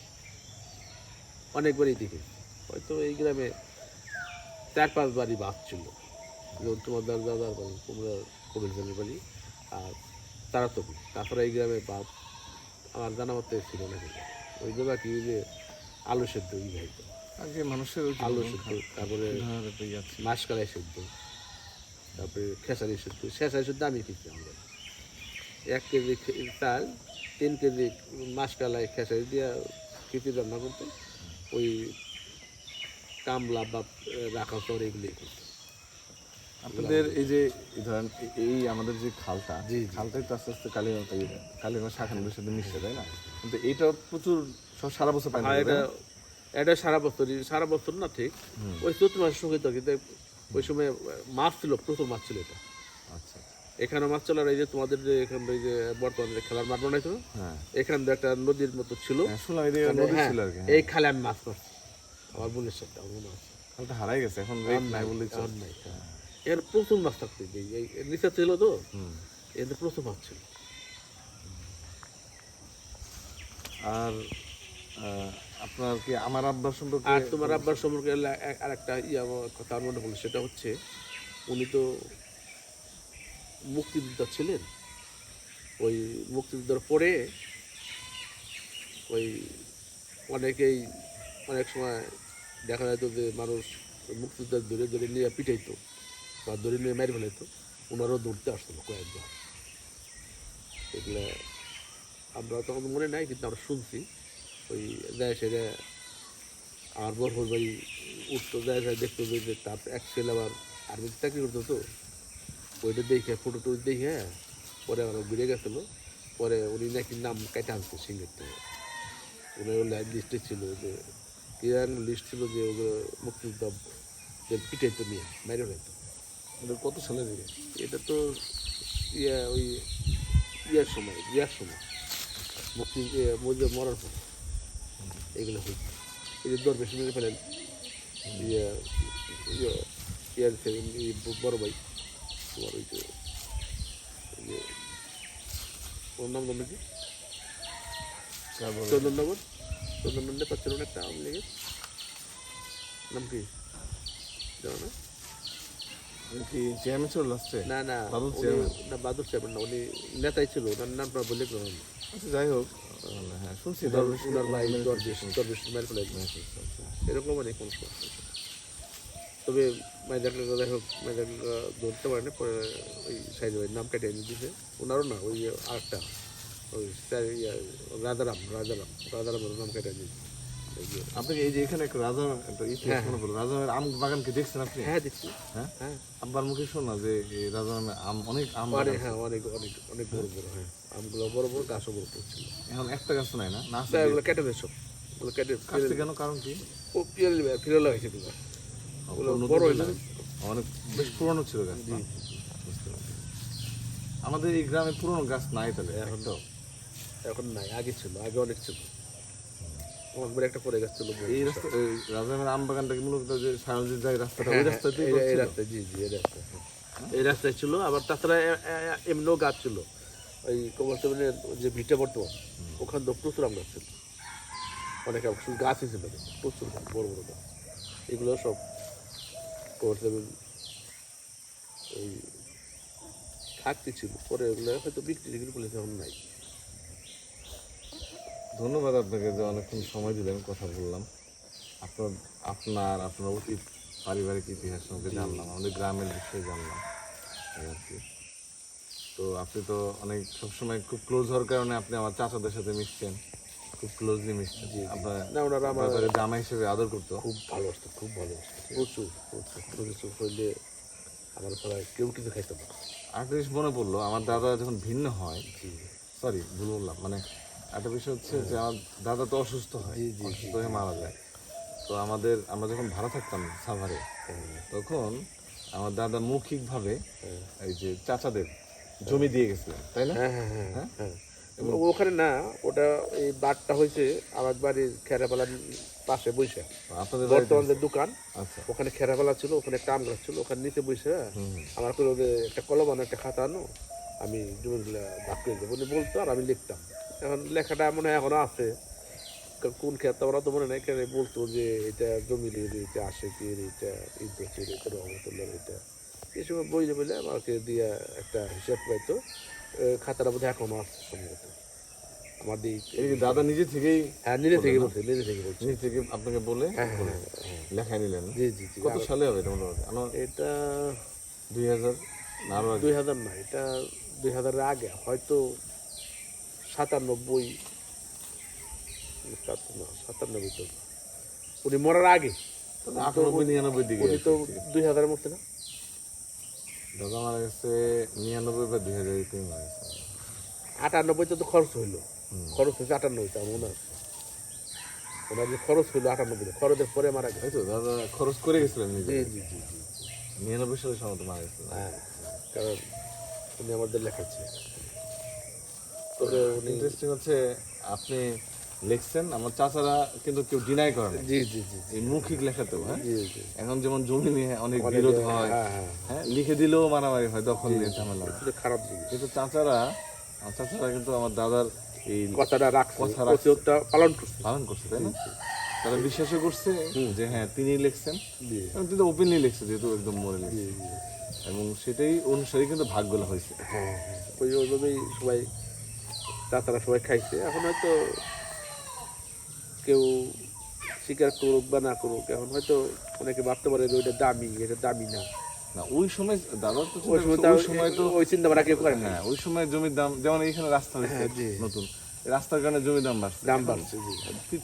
অনেকবারই দেখেছি। হয়তো এই গ্রামে 4-5 বাড়ি ভাত ছিল, যেমন তোমার দাদার বাড়ি, তোমরা কবিরজনের বাড়ি, আর তারা তো। তাছাড়া এই গ্রামে ভাত আমার জানা মতো ছিল না। ওই দাদা কি যে আলু সেদ্ধ খাইতো, আগে মানুষের ওই আলু সেদ্ধ, তারপরে মাসকালাই সেদ্ধ, তারপরে খেসারি সেদ্ধ। খেসারি সেদ্ধ আমি খেয়েছি আমরা। 1 কেজি চাল 3 কেজি মাসকালাই খেসারি দিয়ে খিচুড়ি রান্না করতো। ওই কামলা বা রাখা চর এগুলি করতো। আপনাদের এই যে ধরেন এই আমাদের যে খালটা, খালটাই তো আস্তে আস্তে কালীগঞ্জ শাখা নদীর সাথে মিশছে, তাই না? কিন্তু এইটা প্রচুর সারা বছর পানি থাকে, তাই না? এটা সারা বছর না, ঠিক ওই চৈত্র মাসের সঙ্গে তো। কিন্তু ওই সময় মাছ ছিল, প্রচুর মাছ ছিল এটা। আচ্ছা, এখানে মাছ ছিল। আর এই যে তোমাদের যে এখান থেকে যে বর্তমানে যে খেলার মাঠ বানাইতো, হ্যাঁ, এখান থেকে একটা নদীর মতো ছিল, শুনলাম এই নদী ছিল আর কি। এই খালে আমি মাছ মারছি, আমার বোনের সাথে। আমার মনে আছে, খালটা হারাই গেছে এখন, নাই বললেই চলে। নাই। এর প্রচুর মাছ থাকতো, এই নিচে ছিল তো, এর প্রচুর মাছ ছিল। আর আপনার কি আমার আব্বার সম্পর্কে? আর তোমার আব্বার সম্পর্কে আর একটা কথা আমার মনে পড়লো, সেটা হচ্ছে উনি তো মুক্তিযোদ্ধা ছিলেন। ওই মুক্তিযুদ্ধের পরে ওই অনেকেই অনেক সময় দেখা যেত যে মানুষ মুক্তিযোদ্ধা ধরে ধরে নিয়ে পিটাইতো বা ধরে নিয়ে মেরে ফেলাইতো, ওনারও দৌড়তে আসতো কয়েকবার। এগুলো আমরা তখন মনে নাই, কিন্তু আমরা শুনছি। ওই যায় সেটা আমার বরফর বাড়ি উঠতো, যায় দেখতো যে তার এক ছেলে আবার আর্মিতে চাকরি করতো, তো ওইটা দেখে ফটোটা দেখে পরে আবার ঘুরে গেছিলো। পরে উনি নাকি নাম কেটে আনতো সিঙ্গের থেকে। উনি ওর লিস্টে ছিল যে লিস্ট ছিল যে ওগুলো মুক্তিযুদ্ধ পিটাইতো নিয়ে বাইরে হইতো। কত সালে দিকে? এটা তো ওই বিয়ার সময় মুক্তি মরার পর এগুলো হইতো। এই যে দরবেশ মেরে ফেলেন বড় ভাই তোমার, ওই যে ওর নাম নাকি চন্দননগর পাচ্ছিল না একটা আওয়ামী লীগের নাম কি জানো না? কি চেয়ারম্যান ছিল লাস্টে? না না, বাদল চেয়ারম্যান না, উনি নেতাই ছিল, ওনার নামটা বলে গেলাম। আচ্ছা, যাই হোক, হ্যাঁ শুনছি ওনার ভাই দরবেশ মেরে ফেলে এরকম অনেক মানুষ। তবে মাইদাকে যাই হোক, মাইদাকে ধরতে পারে না, পরে ওই সাইজ নাম কেটে এনে দিয়েছে। ওনারও না, ওই আরেকটা ওই রাজারামের নাম কেটে দিয়েছে। আপনি এই যে এখানে একটা রাজা ইতিহাস মনে পড়লো, রাজামের আম বাগান কি দেখছেন আপনি? হ্যাঁ দেখছি। হ্যাঁ, আব্বার মুখে শোনা যে রাজামের আম অনেক আম বাগান। হ্যাঁ, অনেক অনেক অনেক বড় বড়। হ্যাঁ, আমগুলো বড় বড়, গাছও বড় বড় ছিল। এখন একটা গাছ নাই না, না এগুলো কেটে দেয় সব, ওগুলো কেটে কেন? কারণ কি? ও ফিরে লাগাইছে এগুলো, ওগুলো বড় হয়েছে, অনেক বেশ পুরনো ছিল গাছ। আমাদের এই গ্রামে পুরনো গাছ নাই তাহলে? এখন নাই, আগে ছিল, আগে অনেক ছিল। একবার একটা পড়ে গেছিল এই রাস্তা রাজামের আম বাগানটাকে মূলত যে সারাজি যায় রাস্তাটা ওই রাস্তাতেই এই রাস্তায়, জি জি এই রাস্তায়, এই রাস্তায় ছিল। আবার তাছাড়া এমনিও গাছ ছিল, ওই কবরস্থানের যে ভিটা বর্তমান ওখানে তো প্রচুর আম গাছ ছিল, অনেক শুধু গাছই ছিল প্রচুর গাছ, বড় বড় গাছ। এগুলো সব কবরস্থান ওই থাকতে ছিল, পরে ওগুলো হয়তো বিক্রি টিক্রি করলে তখন নাই। ধন্যবাদ আপনাকে যে অনেকক্ষণ সময় দিলেন, কথা বললাম। আপনার অতীত পারিবারিক ইতিহাস সম্পর্কে জানলাম, আমাদের গ্রামের বিষয়ে জানলাম এই আর কি। তো আপনি তো অনেক সবসময় খুব ক্লোজ হওয়ার কারণে আপনি আমার চাচাদের সাথে মিশছেন, খুব ক্লোজলি মিশছেন। আপনার না, ওনারা আমার আপনাকে জামা হিসেবে আদর করতো। খুব ভালোবাসতো, খুব ভালোবাসতো, প্রচুর প্রচুর কিছু হইলে আমার ছাড়া কেউ কিছু খাইতো না। একটা জিনিস মনে পড়লো, আমার দাদা যখন ভিন্ন হয়, সরি ভুল বললাম, মানে একটা বিষয় হচ্ছে যে আমার দাদা তো অসুস্থ হয়, অসুস্থ হয়ে মারা যায়। তো আমরা যখন ভাড়া থাকতাম সাভারে, তখন আমার দাদা মৌখিকভাবে এই যে চাচাদের জমি দিয়ে গেছিলেন, তাই না? হ্যাঁ হ্যাঁ হ্যাঁ হ্যাঁ, ওখানে না, ওটা এই বাড়টা হয়েছে আমার বাড়ির খেরাপালার পাশে বৈশা, আপনাদের বর্তমান যে দোকান আচ্ছা, ওখানে খেরাপালা ছিল, ওখানে একটা আম গাছ ছিল, ওখানে নিচে বৈশা আমার করে ওদের একটা কলম আনো, একটা খাতা আনো, আমি জমিগুলো ভাগ করে দেবো উনি বলতো, আর আমি লিখতাম। এখন লেখাটা মনে হয় এখনো আছে, কোন খেত ওরা তো মনে নেই, কেন বলতো যে এটা জমি এটা আসে কি এটা ইন্টারেস্টের, এটা রহমতুল্লাহ, এটা এই সময় বইলে বলে আমাকে দিয়ে একটা হিসাব পাইতো। খাতাটা বোধহয় এখনো আছে সম্ভবত আমার দিক। এই যে দাদা নিজে থেকেই, হ্যাঁ নিজে থেকে বলছে, নিজে থেকে বলছে, নিজে থেকে আপনাকে বলে হ্যাঁ হ্যাঁ হ্যাঁ, লেখায় নিলেন। জি জি জি। কত সালে হবে এটা? মোটামুটি এটা 2000 না আরো আগে? 2000 না, এটা 2000-এর আগে, হয়তো 97, 97 তো উনি মরার আগে, 98-99 দিকে উনি তো 2000-এর মধ্যে না, দাদা মারা গেছে 99 বা 2000 মারা গেছে। 98 তো খরচ হইলো, খরচ হয়েছে 98, আমার মনে আছে ওনার যে খরচ হইলো 98, খরচের পরে মারা গেছে। তাই তো, দাদা খরচ করে গেছিলেন নিজে। জি জি জি জি, 99 সালে সম্ভবত মারা গেছিলেন। হ্যাঁ, কারণ উনি আমাদের লেখাচ্ছে। তবে উনি, ইন্টারেস্টিং হচ্ছে আপনি লিখছেন, আমার চাচারা কিন্তু কেউ ডিনাই করে না জি জি জি এই মৌখিক লেখাতেও। হ্যাঁ, জি জি, এখন যেমন জমি নিয়ে অনেক বিরোধ হয়, হ্যাঁ হ্যাঁ, হ্যাঁ লিখে দিলেও মারামারি হয়, দখল নিয়ে ঝামেলা হয়। এটা খারাপ জিনিস। কিন্তু আমার চাচারা কিন্তু আমার দাদার এই কথাটা রাখছে, কথা রাখছে, প্রতিরোধটা পালন করছে। পালন করছে, তাই না? তারা বিশ্বাসও করছে যে হ্যাঁ তিনি লিখছেন, জি এবং তিনি ওপেনলি লিখছে, যেহেতু একদম মরে জি লিখছে, জি, এবং সেটাই অনুসারে কিন্তু ভাগগুলো হয়েছে। হ্যাঁ হ্যাঁ, ওইভাবেই সবাই তাছাড়া সবাই খাইছে। এখন হয়তো কেউ স্বীকার করুক বা না করুক, এখন হয়তো অনেকে ভাবতে পারে যে ওইটা দামি, এটা দামি না। না ওই সময় দাদা তো ওই সময় ওই সময় তো ওই চিন্তা ভাবনা কেউ করে না। হ্যাঁ ওই সময় জমির দাম, যেমন এইখানে রাস্তা হয়েছে হ্যাঁ, জি। নতুন, এই রাস্তার কারণে জমির দাম বাড়ছে। দাম বাড়ছে, জি।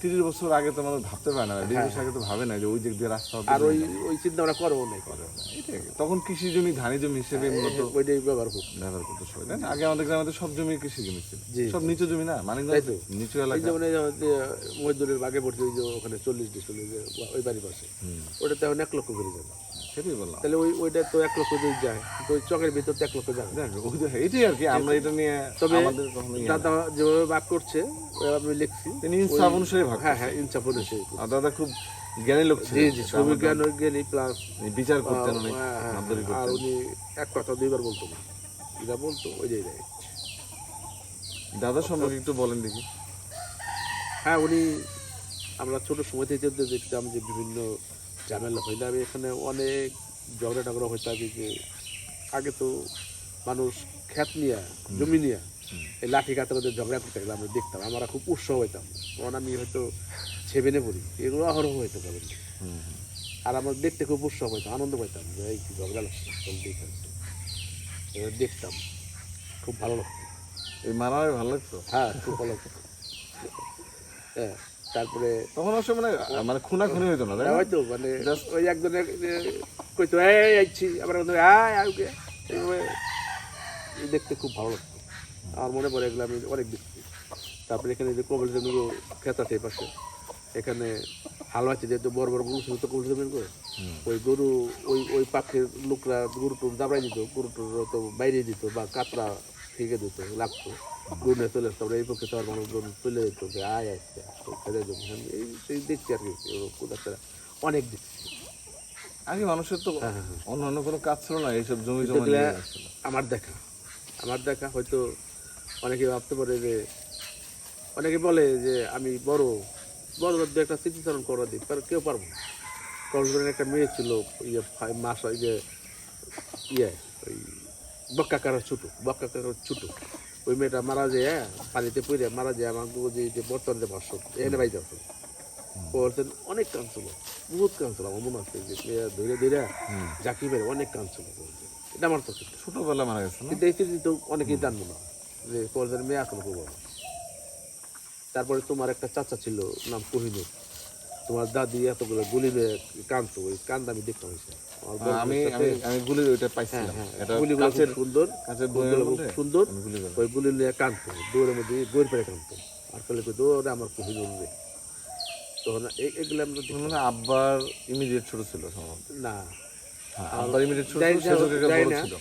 30 বছর আগে তো মানুষ ভাবতে পারে না, 20 বছর আগে তো ভাবে না যে ওই দিক দিয়ে রাস্তা হবে। আর ওই চিন্তা ভাবনা করেও নাই, এটাই, তখন কৃষি জমি, ধানি জমি হিসেবে মূলত ওইটাই ব্যবহার করতো। ব্যবহার করতো সবাই, তাই না? আগে আমাদের গ্রামে তো সব জমি কৃষি জমি ছিল, জি, সব নিচু জমি না, মানে তাই তো। নিচু এই এলাকা। যেমন মহিদুলের বাগে পড়ছে, ওই যে ওখানে 40 ডিসেল, ওই বাড়ির পাশে, ওটা তো এখন 1 লক্ষ করে যাবে। সেটাই বললাম, তাহলে ওইটা তো 1 লক্ষ দিয়ে যায়, তো ওই চকের ভিতর তো 1 লক্ষ যাবে। দেখ এটাই আর কি, আমরা এটা নিয়ে তবে আমাদের কখনো ইয়ে না। দাদা যেভাবে ভাগ করছে ওইভাবে আমি লিখছি, তিনি ইনসাফ অনুসারে ভাগ হ্যাঁ হ্যাঁ ইনসাফ অনুযায়ী। আর দাদা খুব জ্ঞানী লোক জি ছিলেন, জি, ছবি জ্ঞান জ্ঞানী প্লাস বিচার করতেন অনেক, মাপদারি আর করতেন। উনি এক কথা 2বার বলতো না, যেটা বলতো ওইটাই দেয়। দাদা সম্পর্কে একটু বলেন দেখি। হ্যাঁ, উনি, আমরা ছোট সময় থেকে দেখতাম যে বিভিন্ন ঝামেলা হইলে, আমি এখানে অনেক ঝগড়া টগড়া হইতে আগে, যে আগে তো মানুষ ক্ষেত নিয়ে, জমি নিয়ে এই লাঠি কাতার ঝগড়া করতে গেলে আমরা দেখতাম, আমরা খুব উৎসাহ হইতাম, কারণ আমি হয়তো 7-এ পড়ি, এগুলো অহরহ হইতে পারেন। আর আমার দেখতে খুব উৎসাহ পাইতাম, আনন্দ পাইতাম যে এই কি ঝগড়া লাগছে, দেখতাম, খুব ভালো লাগতো। এই মারামারি ভালো লাগতো। হ্যাঁ, খুব ভালো লাগতো। হ্যাঁ, তারপরে তখন অবশ্য মানে খুনাখুনি হইতো না, তাই না? হয়তো মানে ওই একজনের কইতো এই আইছি, আবার আউকে, এইভাবে দেখতে খুব ভালো লাগতো। আমার মনে পড়ে এগুলো আমি অনেক দেখছি। তারপরে এখানে যে কবল জমির ক্ষেত আছে পাশে, এখানে হালুয়াছে, যেহেতু বড় বড় গরু ছিল তো কবল জমির করে, ওই গরু ওই পাখের লোকরা গরু টুর দাবড়াই দিত, গরু টুর তো বাইরে দিত, বা কাতরা ফিকে দিত লাগতো গুনে চলে আসতো আমরা এই পক্ষে তো আর মানুষজন চলে যেত যে আয় আসছে খেতে দেবো এই সেই দেখছি আর কি কোথাও অনেক দেখছি। আগে মানুষের তো হ্যাঁ হ্যাঁ হ্যাঁ অন্য অন্য কোনো কাজ ছিল না, এইসব জমি জমা যেগুলা নিয়ে আসছিল। আমার দেখা হয়তো অনেকে ভাবতে পারে যে অনেকে বলে যে আমি বড় বড় দু একটা স্মৃতিচারণ করা দিই কেউ পারবো না। কক্সবাজারের একটা মেয়ে ছিল ইয়ে মাস ওই যে ইয়ে ওই বক্কাকার ছোটো ওই মেয়েটা মারা যায় পানিতে পড়ে মারা যায় আমার যে বর্তমানে ভাষ্য এখানে বাইতে আসলো বলছেন অনেক কাঁদছিল বহুত কাঁদছিল আমার মনে আছে যে ধীরে ধীরে জাকি মেরে অনেক কাঁদছিল বলছেন এটা আমার তো ছোটবেলা মারা গেছে না? কিন্তু এই স্মৃতি তো অনেকেই জানবো না যে কলেজের মেয়ে এখনো করবো না। তারপরে তোমার একটা চাচা ছিল নাম কোহিনুর, তোমার দাদি এতগুলো গুলি মেয়ে কাঁদতো ওই কান্দ আমি দেখতাম হয়েছে আমার বড় আমি বোনের সাথে। আমি আমি গুলির ওইটা পাইছিলাম। হ্যাঁ, এটা গুলিগুলো খুব কাছের সুন্দর কাছের গুলিগুলো বইয়ের খুব মধ্যে সুন্দর আমি গুলি করলাম। ওই গুলি নিয়ে কাঁদতো দৌড়ের মধ্যে বইয়ের পেরে কাঁদতো আর ফলে দৌড়ে আমার কোহিনুর রে তখন এগুলো আমরা দেখতাম। মানে আব্বার ইমিডিয়েট ছোট ছিল সম্ভবত। না হ্যাঁ, আব্বার ইমিডিয়েট ছোট যাই ছিল, সেজন্য একটা যাই বড় না ছিল।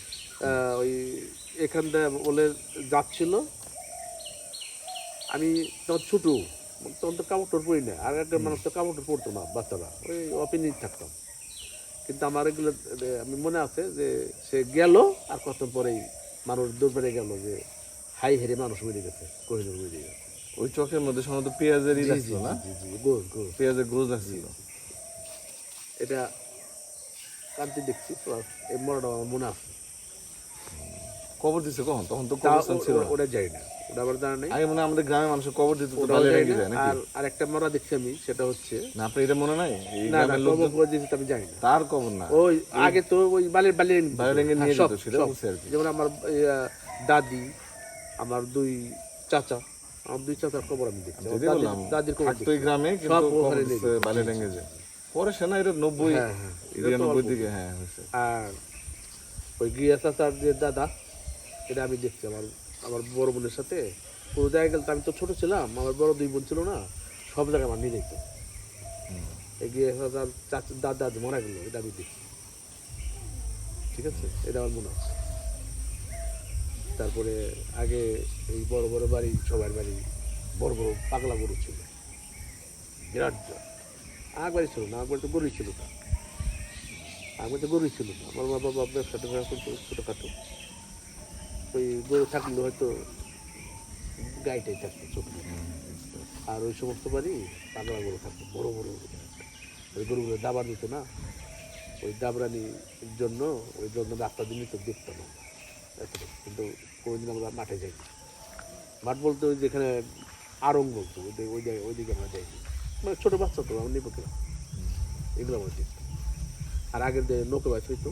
ওই এখান থেকে বলে যাচ্ছিল আমি তখন ছোটো তখন তো কাপড় পরি না আর একটা মানুষ তো কাপড় পরতো না বাচ্চারা ওই অপিনিট থাকতাম কিন্তু আমার এগুলো আমি মনে আছে যে সে গেল আর কত পরেই মানুষ দৌড়ে গেল যে হাই হেরে মানুষ মরে গেছে কোহিনুর মরে গেছে। ওই চোখের মধ্যে সম্ভবত পেঁয়াজের ই লাগছিল না, গোল গোল পেঁয়াজের গ্রোজ লাগছিল। এটা কান্তি দেখছি প্লাস এই মরাটা আমার মনে আছে। কবর দিছে কখন? তখন তো কবরস্থান ছিল না। ওটা যাই না ওটা আবার জানা নেই আগে মনে হয় আমাদের গ্রামে মানুষের কবর দিত তো ওটাও বালিয়া যাই রেঙ্গে না। যায় নাকি? আর আরেকটা মরা দেখছি আমি সেটা হচ্ছে না আপনার এটা মনে নাই? এই না না গ্রামের লোকজন কবর দিয়েছি আমি জানি না তার কবর না, ওই আগে তো ওই বালির বালিয়া রেঙ্গে নিয়ে সব যেত, সেটা সব। বলছি আর কি। যেমন আমার দাদি আমার দুই চাচা আমার দুই চাচার খবর আমি দেখছি আমার যেটাই বললাম, দাদির খবর থাকতো এই গ্রামে সব কিন্তু কবর ওখানে দিছে নিয়ে বালিয়া রেঙ্গে যায়। পরে সে না এটা 90 হ্যাঁ, হ্যাঁ, এটা তো 99 অল্প। দিকে হ্যাঁ হয়েছে। আর ওই গিয়া চাচার যে দাদা এটা আমি দেখছি আমার আমার বড় বোনের সাথে কোনো জায়গায় গেলে তো আমি তো ছোট ছিলাম আমার বড় দুই বোন ছিল না সব জায়গায় আমার নিয়ে যেত এই গিয়া চাচার চাচার দাদা মারা গেল এটা আমি দেখছি ঠিক আছে এটা আমার মনে আছে। তারপরে আগে এই বড় বড় বাড়ি সবার বাড়ি বড় বড় পাগলা গরু ছিল বিরাট আগবাড়ি ছিল না আগবাড়ি তো গরুই ছিল না আগবাড়ি তো গরুই ছিল না আমার মা বাবা ব্যবসা ট্যাবসা করতো ছোটোখাটো ওই গরু থাকলে হয়তো গাইটাই থাকতো ছোট আর ওই সমস্ত বাড়ি পাগলা গরু থাকতো বড় বড় ওই গরুগুলো দাবার দিত না ওই দাবরানির জন্য ওই জন্য রাস্তা দিনই তো দেখতাম আমরা এতটুকু কিন্তু কোনোদিন আমরা মাঠে যাই মাঠ বলতে ওই যেখানে আড়ং বলতো ওইদিকে আমরা যাইনি মানে ছোটো বাচ্চা তো আমার নিবো কেনা এগুলো আমরা দেখতাম। আর আগের যে নৌকা বাস হইতো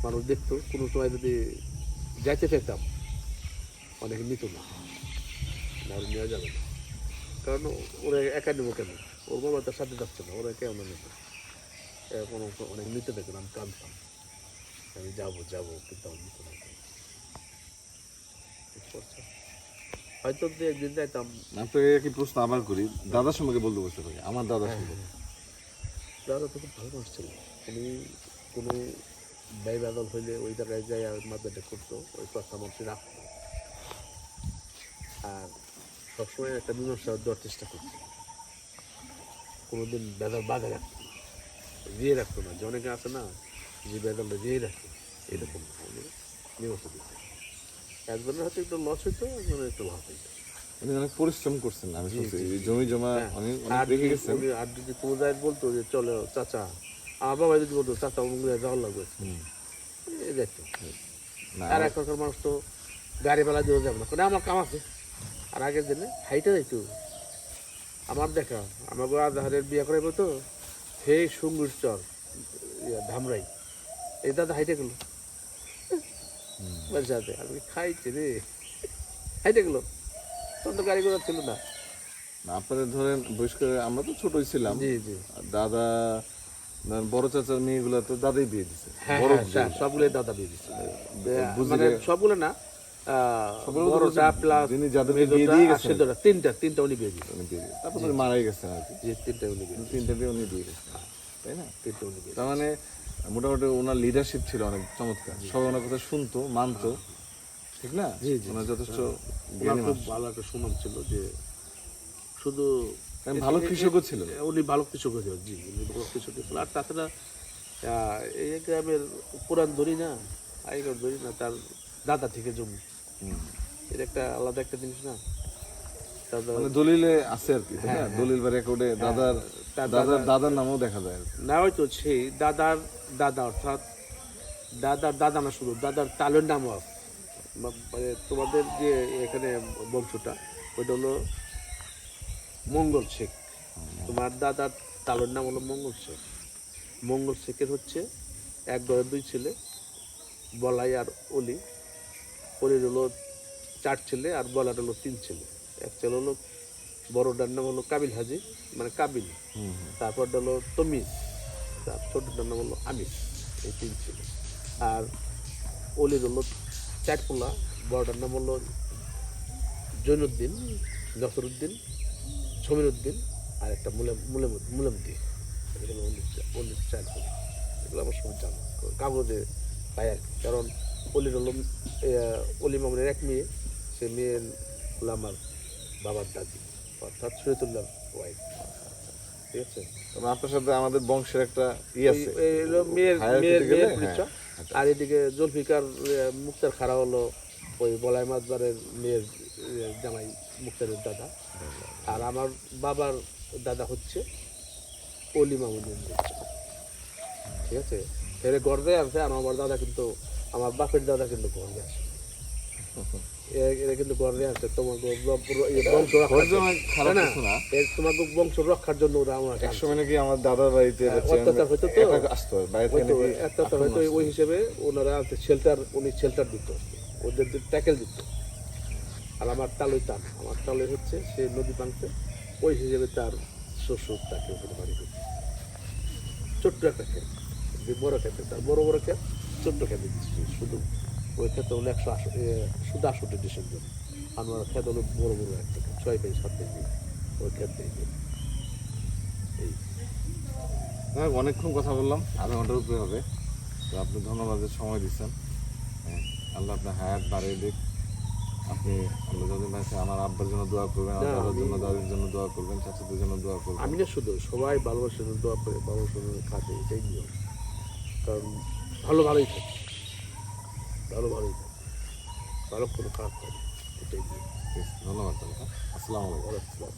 মানুষ দেখতো কোনো সময় যদি যাইতে চাইতাম অনেকে নিত না আর নেওয়া যাবে না কারণ ওরা একা নেবো কেন ওর বাবা তার সাথে যাচ্ছে না ওরা কেমন নেব কোনো অনেক নিতে দেখো আমি কাঁদতাম আমি যাবো কিন্তু আমি নিতে না হয়তো যে একদিন যাইতাম আপনাকে একই প্রশ্ন আবার করি, দাদার সম্পর্কে বলতে বসতে পারি। আমার দাদা সম্পর্কে দাদা তো খুব ভালো মানুষ ছিল উনি কোনো ব্যয় বাদল হইলে ওই জায়গায় যাই আর মাথাটা করতো ওই কথা মন্ত্রী রাখতো আর সবসময় একটা মীমাংসা দেওয়ার চেষ্টা করতো কোনোদিন বেদল বাধা রাখতো না দিয়ে রাখতো না যে অনেকে আছে না যে বেদলটা দিয়ে রাখতো এরকম না উনি মীমাংসা দিত একজনের হয়তো একটু লস হইতো একজনের একটু লাভ হইতো উনি অনেক পরিশ্রম করছেন, আমি শুনছি এই জমি জমা অনেক অনেক আর রেখে গেছেন। আর যদি কোনো জায়গায় বলতো যে চলো চাচা আমার বাবা যদি বলতো চাচা অমুক যাওয়ার লাগবে এই দেখতো না আর এখনকার মানুষ তো গাড়ি বেলা দিয়েও যাবে না আমার কাম আছে আর আগের দিনে হাইটে যাইতো আমার দেখা আমার আধারের বিয়ে করাইবো তো হে সুঙ্গুর চর ধামরাই এই দাদা হাইটে গেল বাচ্চাতে আমি খাইছি রে হাইটে গেল তখন তো গাড়ি ঘোড়া ছিল না না, আপনাদের ধরেন বয়স্ক আমরা তো ছোটই ছিলাম। জি জি আর দাদা ধরেন বড় চাচার মেয়েগুলো তো দাদাই বিয়ে দিছে, হ্যাঁ বড় হ্যাঁ সবগুলোই দাদা বিয়ে দিচ্ছে বুঝি মানে সবগুলো না সবগুলো তো বড়টা প্লাস যিনি যাদেরকে বিয়ে দিয়ে গেছেন তিনটা উনি বিয়ে দিচ্ছে উনি বিয়ে দিয়েছে। তারপর তো মারাই গেছেন আর কি, যে তিনটা উনি বিয়ে তিনটা বিয়ে উনি দিয়ে গেছেন, তাই না? তিনটা উনি বিয়ে তার মানে মোটামুটি ওনার লিডারশিপ ছিল অনেক চমৎকার, সবাই ওনার কথা শুনতো মানতো, ঠিক না? জি, জি। ওনার যথেষ্ট ওনার জ্ঞানী খুব মানুষ। ভালো একটা সুনাম ছিল যে শুধু ভালো কৃষকও ছিলেন। উনি ভালো কৃষক ছিলেন, জি উনি ভালো কৃষক ছিলেন। আর তাছাড়া এই গ্রামের পুরান ধরি না, আগেকার ধরি না, তার দাদা থেকে জমি, এটা একটা আলাদা একটা জিনিস না। দাদা মানে দলিলে আছে আর কি, তাই হ্যাঁ, না? হ্যাঁ। দলিল বা রেকর্ডে দাদার তার দাদার নামও দেখা যায় আর কি। না, হয়তো সেই দাদার দাদা, অর্থাৎ দাদার দাদা না, শুধু দাদার তালের নামও আছে। মানে তোমাদের যে এখানে বংশটা, ওইটা হলো মঙ্গল শেখ। তোমার দাদার তালের নাম হলো মঙ্গল শেখ। মঙ্গল শেখের হচ্ছে এক ঘরে দুই ছেলে, বলাই আর অলি। অলির হলো 4 ছেলে আর বলার হলো 3 ছেলে। এক ছেলে হলো বড়টার নাম হলো কাবিল হাজি, মানে কাবিল। তারপর হলো তমিজ, তার ছোটটার নাম হলো আমির। এই 3 ছেলে। আর অলির হলো 4 পোলা, বড়টার নাম হলো জৈনুদ্দিন, নসরুদ্দিন, সমীরউদ্দিন, আর একটা মুলেমদ্দিন। এগুলো অলির 4 পোলা। এগুলো আমার সব জানা, কাগজে পাই আর কি। কারণ অলির হলো অলি মামুনের এক মেয়ে, সে মেয়ে হলো আমার বাবার দাদি, অর্থাৎ শরীয়তুল্লাহর ওয়াইফ। ঠিক আছে? তবে আপনার সাথে আমাদের বংশের একটা আছে। এই হলো মেয়ের হায়ারকিতে গেলে, হ্যাঁ, পরিচয়। আর এদিকে জুলফিকার মুক্তার খাড়া হলো ওই বলাই মাতবারের মেয়ের জামাই মুক্তারের দাদা। আর আমার বাবার দাদা হচ্ছে অলি মামুনের মেয়ে। ঠিক আছে? এর গর্বে আছে। আর আমার দাদা কিন্তু, আমার বাপের দাদা কিন্তু গর্বে আছে। এরা কিন্তু গর্বে আছে তোমার বংশ রক্ষার জন্য। খারাপ না, কিছু না। তোমাকে বংশ রক্ষার জন্য ওরা আমার এক সময় নাকি আমার দাদার বাড়িতে অত্যাচার হতো তো, আসতো, বাইরে থেকে নাকি অত্যাচার হয়তো। ওই হিসেবে ওনারা শেল্টার, উনি শেল্টার দিত, ওদের ট্যাকেল দিত। আর আমার তালুই টান, আমার তালুই হচ্ছে সে নদী পাংতে, ওই হিসেবে তার শ্বশুর তাকে ওখানে বাড়ি করছে। ছোট্ট একটা ক্ষেত, যে বড় ক্ষেত, তার বড় বড় ক্ষেত, ছোট্ট ক্ষেত দিচ্ছে শুধু। ওই ক্ষেত্রে হলো 168 ডিসেম্বর। আমার ক্ষেত হলো বড় বড় একটা 6 কেজি 7 কেজি, ওই ক্ষেত দিয়ে এই। হ্যাঁ, অনেকক্ষণ কথা বললাম, আধা ঘন্টার উপরে হবে। তো আপনি ধন্যবাদ যে সময় দিচ্ছেন। হ্যাঁ, আল্লাহ আপনার হায়াত বাড়িয়ে দিক। আপনি আল্লাহ যতদিন আছে, আমার আব্বার জন্য দোয়া করবেন, আমার দাদার জন্য, দাদির জন্য দোয়া করবেন, চাচাদের জন্য দোয়া করবেন। আমি না শুধু, সবাই ভালোবাসার দোয়া করে, ভালোবাসার খাতে, এটাই নিয়ম। কারণ ভালোই থাকে, ভালোই থাকে, ভালো কোনো খারাপ থাকে, এটাই নিয়ম। ধন্যবাদ। আসসালামু আলাইকুম। ওয়ালাইকুম আসসালাম।